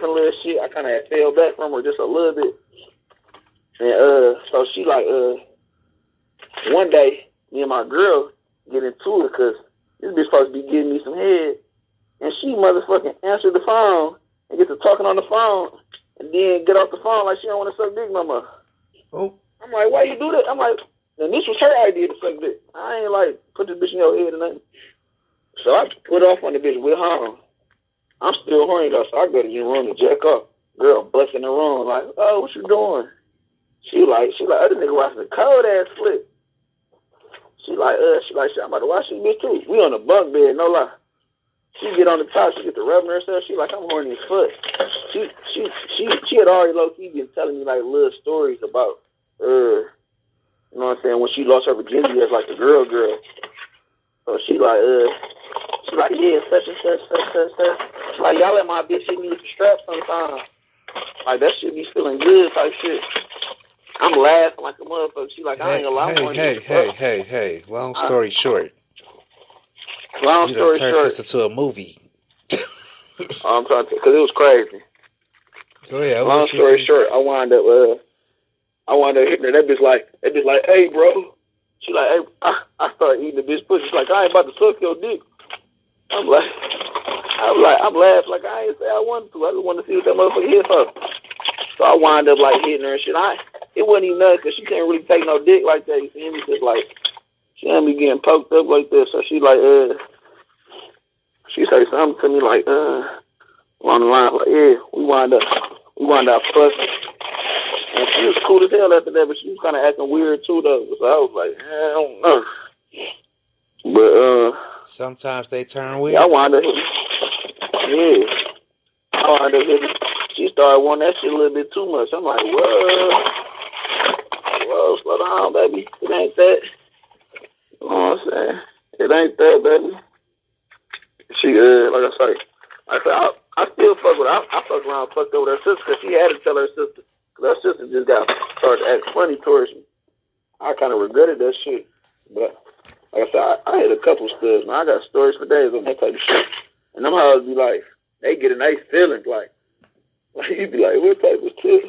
different little shit. I kind of fell back from her just a little bit. And so she like one day, me and my girl get into it because this bitch supposed to be giving me some head, and she motherfucking answered the phone and get to talking on the phone, and then get off the phone like she don't want to suck dick no more. Oh, I'm like, why you do that? I'm like, and this was her idea to suck dick. I ain't like put this bitch in your head or nothing. So I put off on the bitch with home. I'm still horny though, so I go to the room to jack up. Girl bust in the room like, oh, what you doing? She like, other nigga watching a cold ass flip. She like, I'm about to watch this bitch too. We on the bunk bed, no lie. She get on the top, she get to rubbing herself. She like, I'm horny as fuck. She had already low key been telling me like little stories about, you know what I'm saying, when she lost her virginity as like a girl. So she like, yeah, such and such. Like, y'all let my bitch hit me with the strap sometimes. Like, that shit be feeling good type shit. I'm laughing like a motherfucker. She like, I ain't gonna lie. Hey. Long story short. Long You done story turned short. this into a movie. I'm trying to, because it was crazy. Go ahead. Long story short, I wound up hitting her. That bitch like, hey, bro. She like, hey, I started eating the bitch pussy. She's like, I ain't about to suck your dick. I'm laughing like I ain't say I wanted to. I just wanted to see what that motherfucker hit for. So I wound up like hitting her and shit. It wasn't even nothing because she can't really take no dick like that. You see me? Just like, she ain't be getting poked up like that. So she like, she say something to me like, on the line, like, yeah, we wind up fussing. And she was cool as hell after that, but she was kind of acting weird too, though. So I was like, I don't know. But, sometimes they turn weird. Yeah, I wound up hitting. She started wanting that shit a little bit too much. I'm like, whoa, slow down, baby. It ain't that. You know what I'm saying? It ain't that, baby. She, like I said, I still fuck with her. I fuck around, fucked over her sister because she had to tell her sister. Because her sister just started to act funny towards me. I kind of regretted that shit. But, like I said, I hit a couple studs, man. I got stories for days on that type of shit. And them hoes be like, they get in their feelings, like you be like, what type of shit?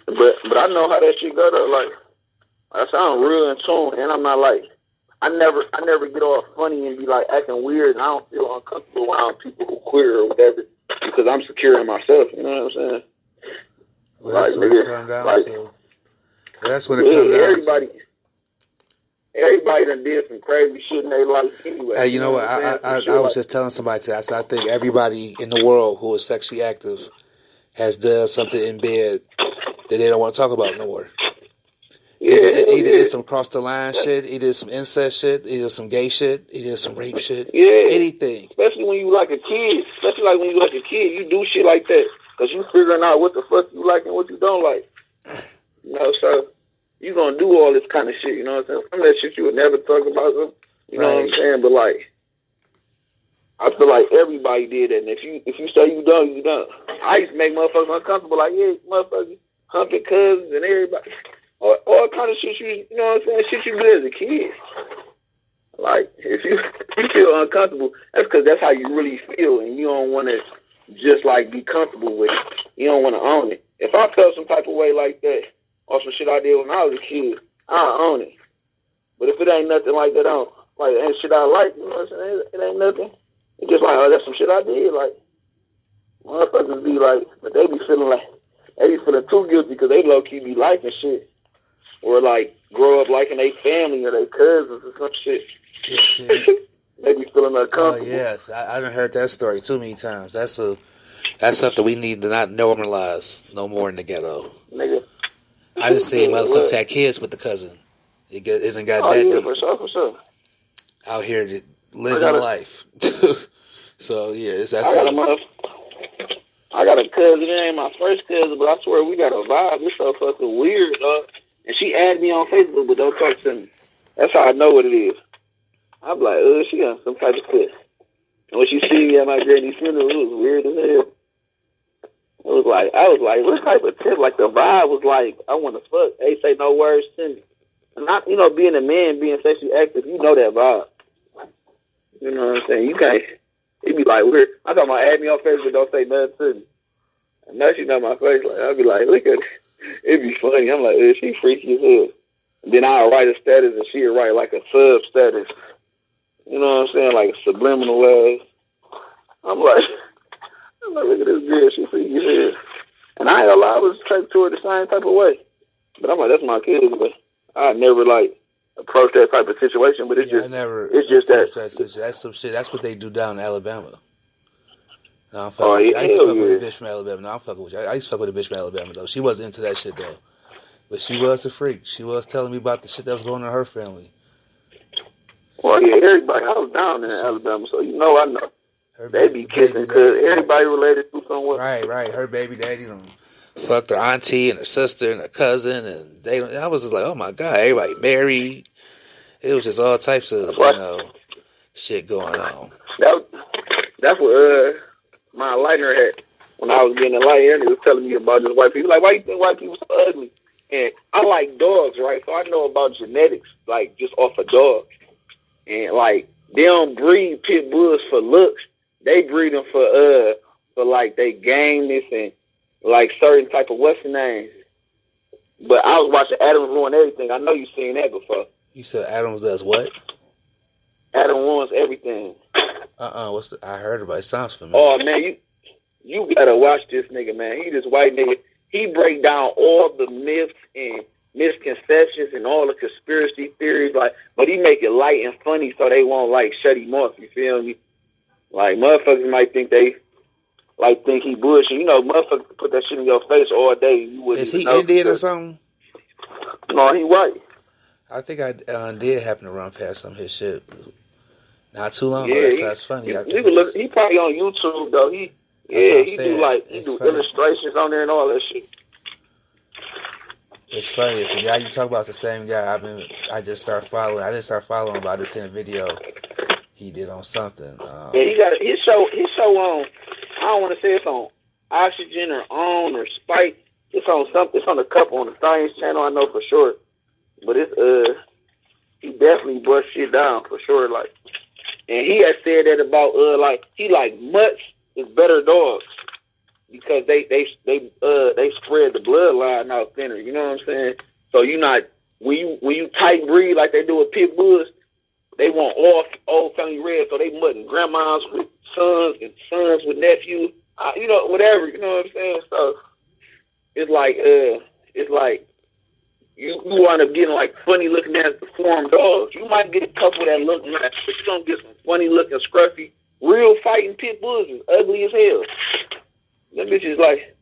But I know how that shit go though. Like I sound real in tune, and I'm not like, I never get all funny and be like acting weird, and I don't feel uncomfortable around people who queer or whatever because I'm secure in myself. You know what I'm saying? Well, that's like, what it comes down to. Well, that's what it comes down to. Everybody done did some crazy shit in their life anyway. Hey, you know what? I was just telling somebody today. I said, I think everybody in the world who is sexually active has done something in bed that they don't want to talk about no more. Either it's some cross the line shit, either some incest shit, either some gay shit, either some rape shit, anything. Especially when you like a kid. You do shit like that because you figuring out what the fuck you like and what you don't like. You know, so you gonna do all this kind of shit. You know what I'm saying? Some of that shit you would never talk about. You know what I'm saying? But like, I feel like everybody did that. And if you say you don't, you don't. I used to make motherfuckers uncomfortable. Like, yeah, motherfuckers humping cousins and everybody. All kind of shit you know what I'm saying? Shit you did as a kid. Like, if you feel uncomfortable, that's because that's how you really feel, and you don't want to just, like, be comfortable with it. You don't want to own it. If I felt some type of way like that, or some shit I did when I was a kid, I'll own it. But if it ain't nothing like that, it ain't shit I like, you know what I'm saying? It ain't nothing. It's just like, oh, that's some shit I did. Like, motherfuckers be like, but they be feeling too guilty because they low-key be liking shit. Or, like, grow up liking their family or their cousins or some shit. They be feeling uncomfortable. Oh, yes. I done heard that story too many times. That's something we need to not normalize no more in the ghetto. Nigga. I just seen motherfuckers had kids with the cousin. It done got that deep. For sure. Out here living life. So, yeah, it's that I got a cousin. It ain't my first cousin, but I swear we got a vibe. It's so fucking weird, dog. And she added me on Facebook, but don't talk to me. That's how I know what it is. I'm like, she got some type of shit. And when she see me at my granny's funeral, it was weird as hell. I was like, what type of tip? Like, the vibe was like, I want to fuck. They say no words to me. And not, being a man, being sexually active, you know that vibe. You know what I'm saying? You can't. He be like, weird. I thought my add me on Facebook, don't say nothing to me. And now she know my face. Like, I'll be like, look at it. It'd be funny. I'm like, she freaky as hell. And then I'll write a status and she'll write like a sub status. You know what I'm saying? Like a subliminal way. I'm like, look at this girl. She freaky as hell. And I ain't gonna lie, I was taking to her the same type of way. But I'm like, that's my kid. But I never like approach that type of situation. But it's just that. That's some shit. That's what they do down in Alabama. No, I'm fucking with you. I used to fuck with a bitch from Alabama. No, I'm fucking with you. I used to fuck with a bitch from Alabama though. She wasn't into that shit though. But she was a freak. She was telling me about the shit that was going on in her family. Well, yeah, everybody. I was down in Alabama, so you know I know. They be kissing because everybody related to someone. Right. Her baby daddy fucked her auntie and her sister and her cousin, and I was just like, oh my god, everybody married. It was just all types of shit going on. That's what my enlightener had when I was getting enlightened. He was telling me about this white people. Like, why you think white people so ugly? And I like dogs, right? So I know about genetics, like just off of dogs. And like they don't breed pit bulls for looks. They breed them for like they gameness and like certain type of what's the name. But I was watching Adam Ruin Everything. I know you've seen that before. You said Adam does what? Adam Ruins Everything. I heard about it. It sounds familiar. Oh man, you gotta watch this nigga, man. He this white nigga. He break down all the myths and misconceptions and all the conspiracy theories, like, but he make it light and funny so they won't like shut him off. You feel me? Like motherfuckers might think think he bullshit. You know, motherfuckers put that shit in your face all day. You wouldn't. Is he Indian or something? No, he white. I think I did happen to run past some of his shit not too long ago. That's funny. He probably on YouTube though. He do illustrations on there and all that shit. It's funny if the guy you talk about is the same guy. I just start following. I didn't start following him, but I just seen a video he did on something. He got his show on. I don't want to say it's on Oxygen or OWN or Spike. It's on something. It's on a couple on the Science Channel. I know for sure. But it's he definitely bust shit down for sure. Like, and he had said that about he like mutts is better dogs because they spread the bloodline out thinner. You know what I'm saying? So you not when you tight breed like they do with pit bulls, they want all old family red. So they mutting grandmas with sons and sons with nephews. Whatever. You know what I'm saying? So it's like you wind up getting like funny looking ass deformed dogs. You might get a couple that look nice, but you don't get some funny looking scruffy. Real fighting pit bulls is ugly as hell. That bitch is like,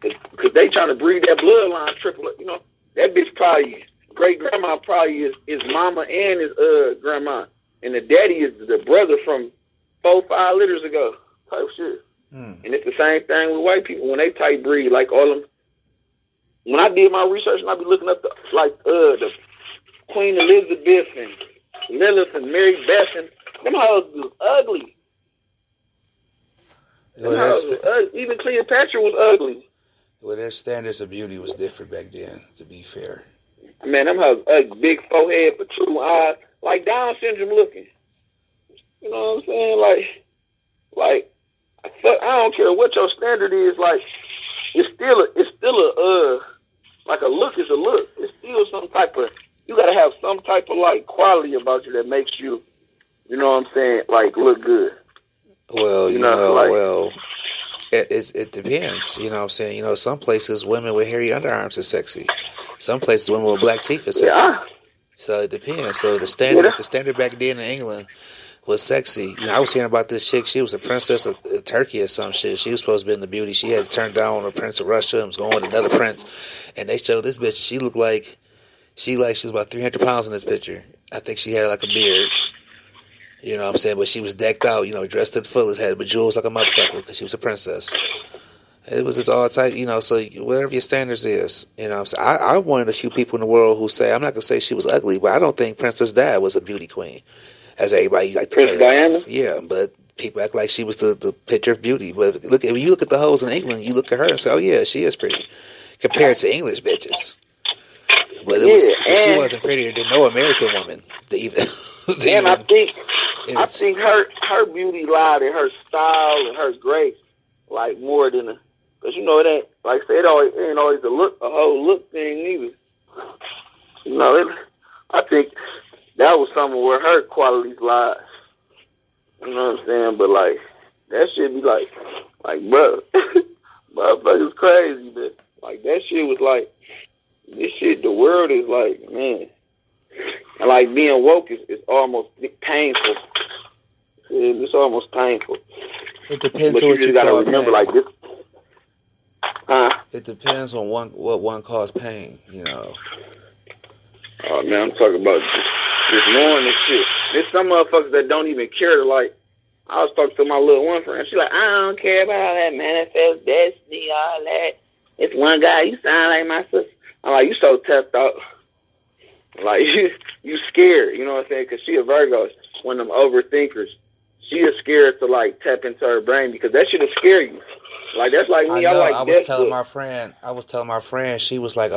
cause they trying to breed that bloodline triple. You know, that bitch probably great grandma probably is his mama and his grandma, and the daddy is the brother from 4-5 litters ago type shit. And it's the same thing with white people when they type breed like all them. When I did my research and I be looking up the Queen Elizabeth and Lilith and Mary Beth and them hoes was ugly. Even Cleopatra was ugly. Well, their standards of beauty was different back then, to be fair. Man, them hoes ugly, big forehead, protruding eyes, like Down syndrome looking. You know what I'm saying? Like I don't care what your standard is. Like it's still a like a look is a look. It's still some type of, you gotta have some type of like quality about you that makes you, you know what I'm saying, like look good. Well, it depends. You know what I'm saying? You know, some places women with hairy underarms are sexy. Some places women with black teeth are sexy. Yeah. So it depends. So the standard back then in England was sexy. You know, I was hearing about this chick. She was a princess of Turkey or some shit. She was supposed to be in the beauty. She had to turn down a prince of Russia and was going with another prince. And they showed this bitch. She looked like she was about 300 pounds in this picture. I think she had like a beard. You know what I'm saying? But she was decked out, you know, dressed to the fullest, had jewels like a motherfucker because she was a princess. It was just all type, you know, so whatever your standards is, you know what I'm saying? I'm one of the few people in the world who say, I'm not going to say she was ugly, but I don't think Princess Di was a beauty queen. As everybody like to Princess Diana? Yeah, but people act like she was the picture of beauty. But when you look at the hoes in England, you look at her and say, oh yeah, she is pretty. Compared to English bitches. But she wasn't prettier than no American woman. I think I think her beauty lied in her style and her grace, like more than because you know it ain't like I said, it ain't always a whole look thing either. You know, I think that was something where her qualities lied. You know what I'm saying? But like that shit be like bro, motherfuckers crazy, but like that shit was like this shit. The world is like, man, and like being woke is almost painful. It's almost painful. It depends but on you what just you gotta call remember, pain. like this. It depends on what one calls pain. You know. Oh man, I'm talking about just knowing this shit. There's some motherfuckers that don't even care to like. I was talking to my little one friend. She's like, I don't care about all that manifest destiny, all that. It's one guy. You sound like my sister. I'm like, you so toughed out. Like you scared. You know what I'm saying? Because she a Virgo. One of them overthinkers. She is scared to like tap into her brain because that shit will scare you. Like that's like me. I know. like I was telling my friend. She was like,